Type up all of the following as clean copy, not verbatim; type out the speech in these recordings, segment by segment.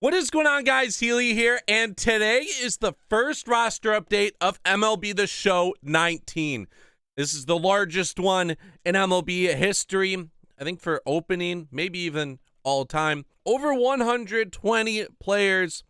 What is going on, guys? Healy here, and today is the first roster update of MLB The Show 19. This is the largest one in MLB history, I think, for opening, maybe even all time. Over 120 players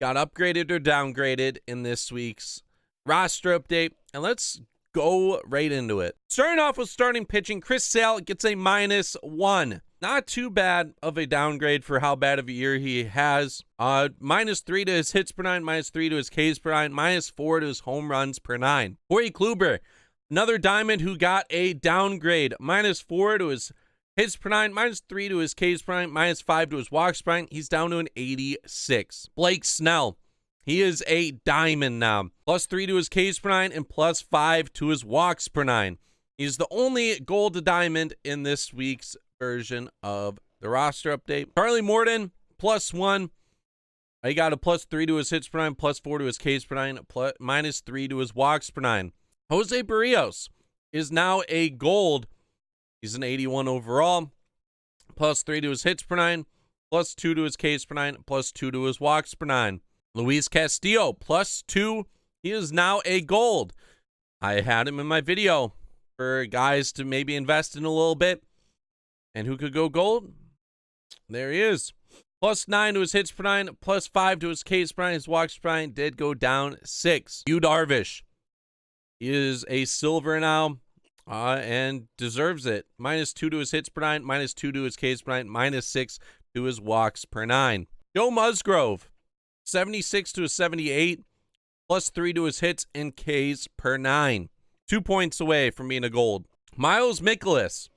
got upgraded or downgraded in this week's roster update, and let's go right into it. Starting off with starting pitching, Chris Sale gets a -1. Not too bad of a downgrade for how bad of a year he has. -3 to his hits per nine, -3 to his Ks per nine, -4 to his home runs per nine. Corey Kluber, another diamond who got a downgrade, -4 to his hits per nine, -3 to his Ks per nine, -5 to his walks per nine. He's down to an 86. Blake Snell, he is a diamond now, +3 to his Ks per nine and +5 to his walks per nine. He's the only gold to diamond in this week's version of the roster update. Charlie Morton, +1. He got a +3 to his hits per nine, +4 to his Ks per nine, -3 to his walks per nine. Jose Barrios is now a gold. He's an 81 overall, +3 to his hits per nine, +2 to his Ks per nine, +2 to his walks per nine. Luis Castillo, +2. He is now a gold. I had him in my video for guys to maybe invest in a little bit. And who could go gold? There he is. +9 to his hits per nine, +5 to his Ks per nine. His walks per nine did go down 6. DARVISH, he is a silver now and deserves it. -2 to his hits per nine, -2 to his Ks per nine, -6 to his walks per nine. Joe Musgrove, 76 to a 78, +3 to his hits and Ks per nine. 2 points away from being a gold. Miles Mikolas,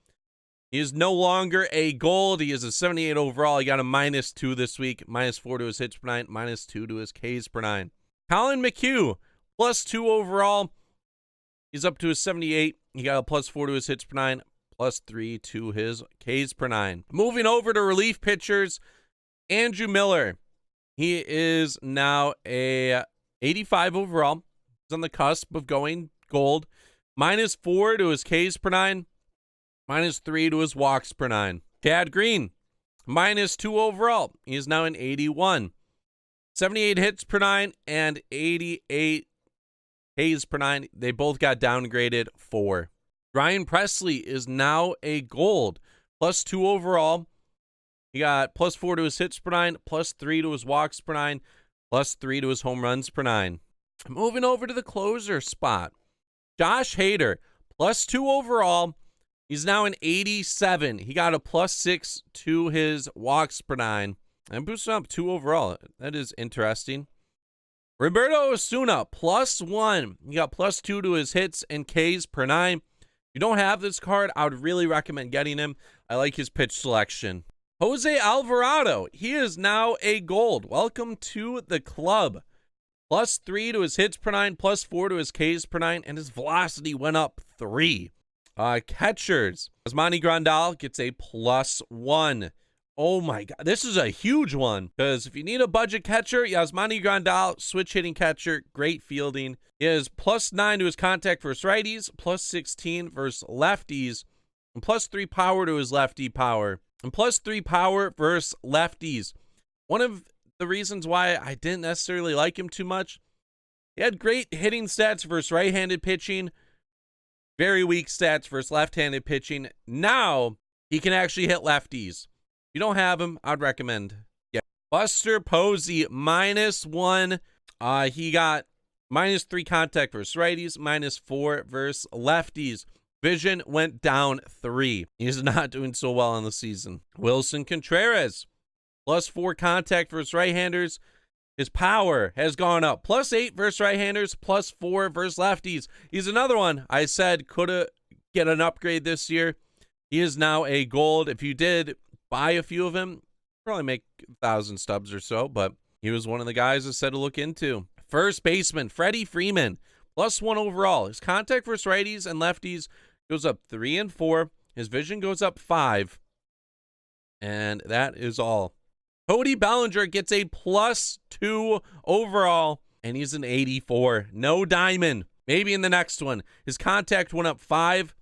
he is no longer a gold. He is a 78 overall. He got a -2 this week, -4 to his hits per nine, -2 to his Ks per nine. Colin McHugh, +2 overall. He's up to a 78. He got a +4 to his hits per nine, +3 to his Ks per nine. Moving over to relief pitchers, Andrew Miller. He is now a 85 overall. He's on the cusp of going gold. -4 to his Ks per nine, -3 to his walks per nine. Chad Green, -2 overall. He is now an 81. 78 hits per nine and 88 Ks per nine. They both got downgraded 4. Ryan Presley is now a gold. +2 overall. He got +4 to his hits per nine, +3 to his walks per nine, +3 to his home runs per nine. Moving over to the closer spot. Josh Hader, +2 overall. He's now an 87. He got a +6 to his walks per nine and boosted up 2 overall. That is interesting. Roberto Osuna, +1. He got +2 to his hits and Ks per nine. If you don't have this card, I would really recommend getting him. I like his pitch selection. Jose Alvarado, he is now a gold. Welcome to the club. +3 to his hits per nine, +4 to his Ks per nine, and his velocity went up 3. Catchers, GRANDAL gets a +1. Oh my God, this is a huge one, because if you need a budget catcher, GRANDAL, switch hitting catcher, great fielding. He has +9 to his contact versus righties, +16 versus lefties, and +3 power to his lefty power, and +3 power versus lefties. One of the reasons why I didn't necessarily like him too much, he had great hitting stats versus right-handed pitching, very weak stats versus left-handed pitching. Now he can actually hit lefties. If you don't have him, I'd recommend. Yeah. Buster Posey, -1. He got -3 contact versus righties, -4 versus lefties. Vision went down 3. He's not doing so well on the season. Wilson Contreras, +4 contact versus right-handers. His power has gone up. +8 versus right-handers, +4 versus lefties. He's another one I said could get an upgrade this year. He is now a gold. If you did buy a few of him, probably make 1,000 stubs or so, but he was one of the guys I said to look into. First baseman, Freddie Freeman, +1 overall. His contact versus righties and lefties goes up 3 and 4. His vision goes up 5. And that is all. Cody Bellinger gets a +2 overall, and he's an 84. No diamond. Maybe in the next one. His contact went up 5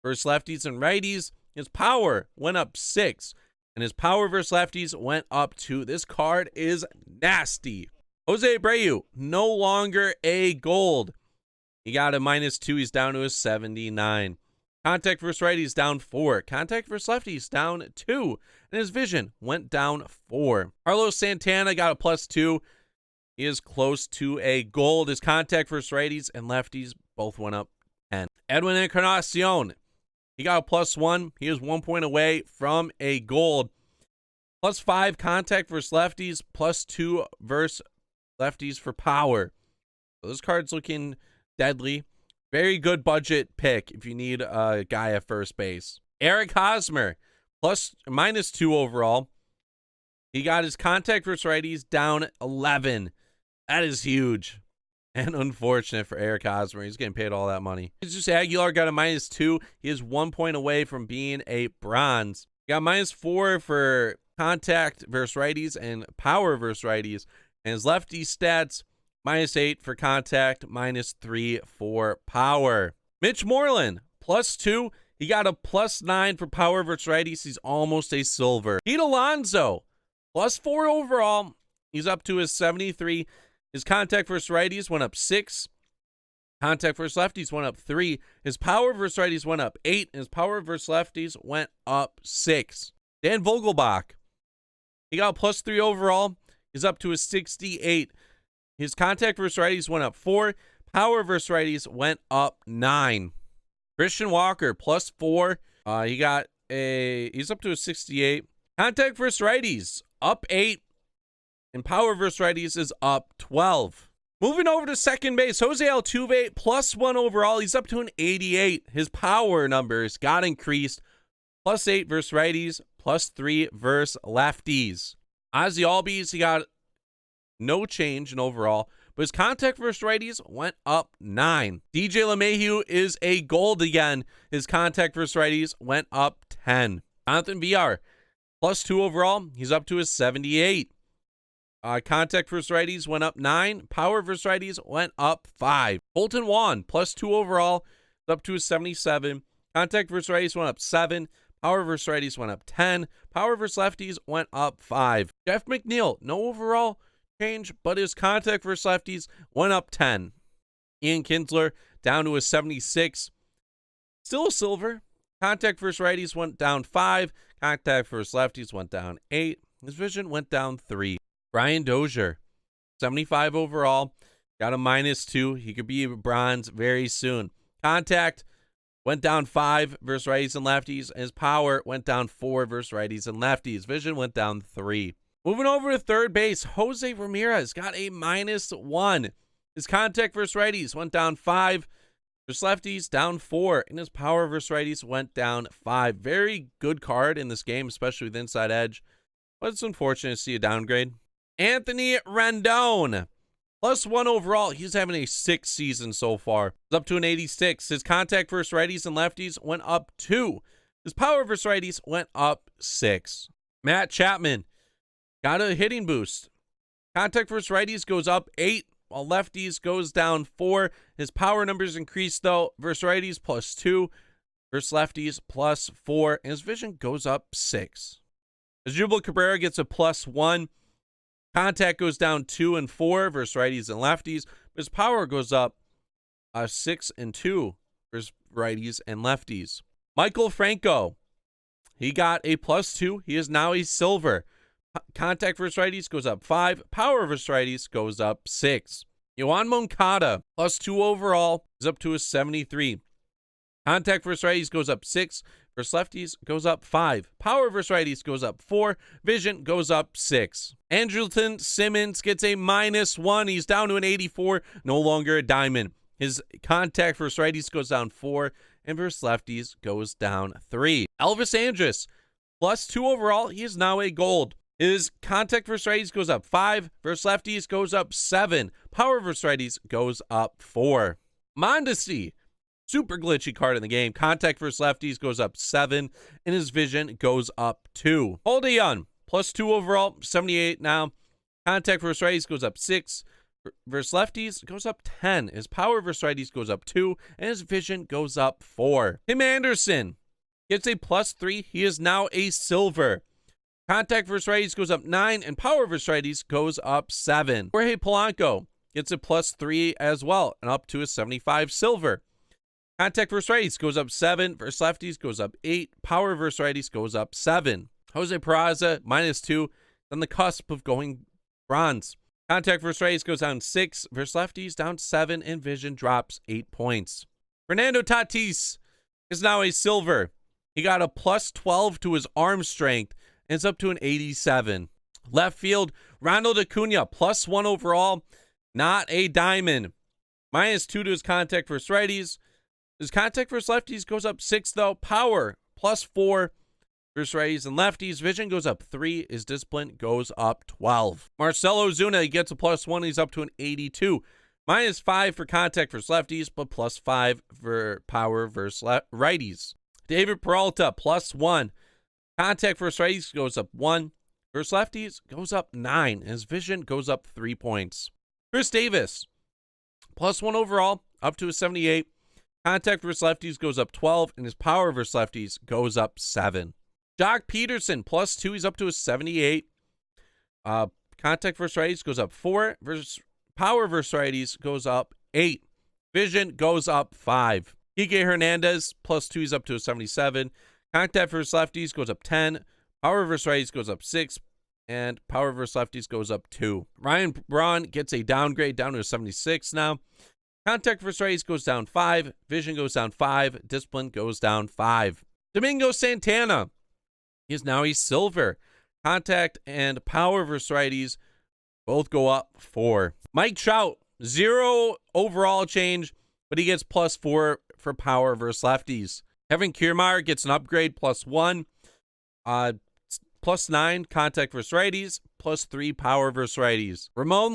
versus lefties and righties. His power went up 6. and his power versus lefties went up 2. This card is nasty. Jose Abreu, no longer a gold. He got a -2. He's down to a 79. Contact versus righties down 4. Contact versus lefties down 2. And his vision went down 4. Carlos Santana got a +2. He is close to a gold. His contact versus righties and lefties both went up 10. Edwin Encarnacion, he got a +1. He is 1 point away from a gold. +5 contact versus lefties, +2 versus lefties for power. So this card's looking deadly. Very good budget pick if you need a guy at first base. Eric Hosmer, -2 overall. He got his contact versus righties down 11. That is huge and unfortunate for Eric Hosmer. He's getting paid all that money. Jesus Aguilar got a -2. He is 1 point away from being a bronze. He got -4 for contact versus righties and power versus righties. And his lefty stats, -8 for contact, -3 for power. Mitch Moreland, +2. He got a +9 for power versus righties. He's almost a silver. Pete Alonso, +4 overall. He's up to his 73. His contact versus righties went up 6. Contact versus lefties went up 3. His power versus righties went up 8. And his power versus lefties went up 6. Dan Vogelbach, he got a +3 overall. He's up to his 68. His contact versus righties went up 4. Power versus righties went up 9. Christian Walker, +4. He's up to a 68. Contact versus righties up 8. And power versus righties is up 12. Moving over to second base, Jose Altuve, +1 overall. He's up to an 88. His power numbers got increased. +8 versus righties, +3 versus lefties. Ozzie Albies, he got no change in overall, but his contact versus righties went up 9. DJ LeMahieu is a gold again. His contact versus righties went up 10. Jonathan VR, +2 overall. He's up to his 78. Contact versus righties went up 9. Power versus righties went up 5. Colton Wong, +2 overall, up to his 77. Contact versus righties went up 7. Power versus righties went up 10. Power versus lefties went up 5. Jeff McNeil, no overall change, but his contact versus lefties went up 10. Ian Kinsler down to a 76. Still a silver. Contact versus righties went down 5. Contact versus lefties went down 8. His vision went down 3. Brian Dozier, 75 overall, got a -2. He could be a bronze very soon. Contact went down 5 versus righties and lefties. And his power went down 4 versus righties and lefties. Vision went down 3. Moving over to third base, Jose Ramirez got a -1. His contact versus righties went down 5 versus lefties, down 4. And his power versus righties went down 5. Very good card in this game, especially with inside edge. But it's unfortunate to see a downgrade. Anthony Rendon, +1 overall. He's having a 6 season so far. He's up to an 86. His contact versus righties and lefties went up 2. His power versus righties went up 6. Matt Chapman got a hitting boost. Contact versus righties goes up 8, while lefties goes down 4. His power numbers increased though. Versus righties +2. Versus lefties +4. And his vision goes up 6. Asdrubal Cabrera gets a +1. Contact goes down 2 and 4 versus righties and lefties. But his power goes up 6 and 2 versus righties and lefties. Michael Franco, he got a +2. He is now a silver. Contact versus righties goes up 5. Power versus righties goes up 6. Yoan Moncada, +2 overall, is up to a 73. Contact versus righties goes up 6. Versus lefties goes up 5. Power versus righties goes up 4. Vision goes up 6. Andrelton Simmons gets a -1. He's down to an 84. No longer a diamond. His contact versus righties goes down 4. And versus lefties goes down 3. Elvis Andrus, +2 overall. He is now a gold. His contact versus righties goes up 5. Versus lefties goes up 7. Power versus righties goes up 4. Mondesi, super glitchy card in the game. Contact versus lefties goes up 7, and his vision goes up 2. Holdeon, +2 overall, 78 now. Contact versus righties goes up 6. Versus lefties goes up 10. His power versus righties goes up 2, and his vision goes up 4. Tim Anderson gets a +3. He is now a silver. Contact versus righties goes up 9, and power versus righties goes up 7. Jorge Polanco gets a +3 as well, and up to a 75 silver. Contact versus righties goes up 7, versus lefties goes up 8, power versus righties goes up 7. Jose Peraza, -2, on the cusp of going bronze. Contact versus righties goes down 6, versus lefties down 7, and vision drops 8 points. Fernando Tatis is now a silver. He got a +12 to his arm strength, and it's up to an 87. Left field, Ronald Acuna, +1 overall, not a diamond. -2 to his contact versus righties. His contact versus lefties goes up 6, though. Power, +4 versus righties and lefties. Vision goes up 3. His discipline goes up 12. Marcelo Ozuna, he gets a +1. He's up to an 82. -5 for contact versus lefties, but +5 for power versus righties. David Peralta, +1. Contact versus righties goes up 1. Versus lefties goes up 9. And his vision goes up 3 points. Chris Davis, +1 overall, up to a 78. Contact versus lefties goes up 12, and his power versus lefties goes up 7. Jock Peterson, +2, he's up to a 78. Contact versus righties goes up 4. Versus power versus righties goes up 8. Vision goes up 5. Kike Hernandez, +2, he's up to a 77. Contact versus lefties goes up 10. Power versus righties goes up 6. And power versus lefties goes up 2. Ryan Braun gets a downgrade down to a 76 now. Contact versus righties goes down 5. Vision goes down 5. Discipline goes down 5. Domingo Santana is now a silver. Contact and power versus righties both go up 4. Mike Trout, 0 overall change, but he gets +4 for power versus lefties. Kevin Kiermaier gets an upgrade, +1. +9 contact versus righties, +3 power versus righties. Ramon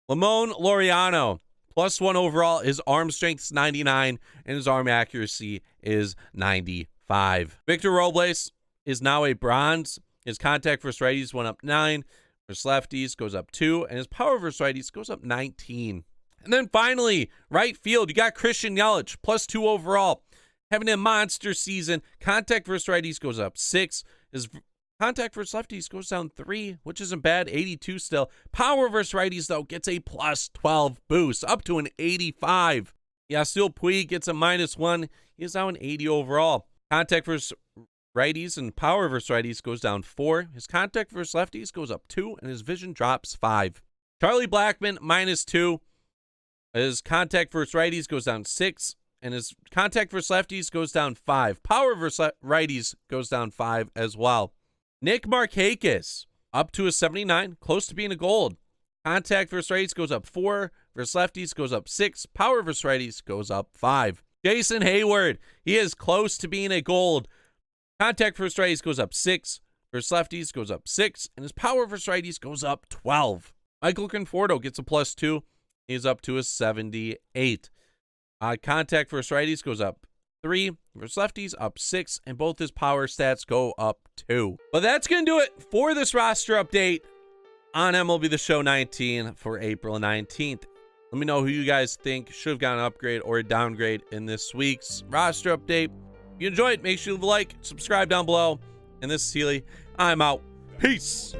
Laureano, +1 overall. His arm strength is 99, and his arm accuracy is 95. Victor Robles is now a bronze. His contact versus righties went up 9. Versus lefties goes up 2. And his power versus righties goes up 19. And then finally, right field, you got Christian Yelich, +2 overall. Having a monster season. Contact versus righties goes up 6. His contact versus lefties goes down 3, which isn't bad, 82 still. Power versus righties, though, gets a +12 boost, up to an 85. Yasiel Puig gets a -1. He is now an 80 overall. Contact versus righties and power versus righties goes down 4. His contact versus lefties goes up 2, and his vision drops 5. Charlie Blackmon, -2. His contact versus righties goes down 6. And his contact versus lefties goes down 5. Power versus righties goes down 5 as well. Nick Markakis, up to a 79, close to being a gold. Contact versus righties goes up 4. Versus lefties goes up 6. Power versus righties goes up 5. Jason Heyward, he is close to being a gold. Contact versus righties goes up 6. Versus lefties goes up 6. And his power versus righties goes up 12. Michael Conforto gets a +2. He's up to a 78. Contact versus righties goes up 3. Versus lefties up 6. And both his power stats go up 2. But that's going to do it for this roster update on MLB The Show 19 for April 19th. Let me know who you guys think should have gotten an upgrade or a downgrade in this week's roster update. If you enjoyed, make sure you leave a like, subscribe down below. And this is Healy. I'm out. Peace.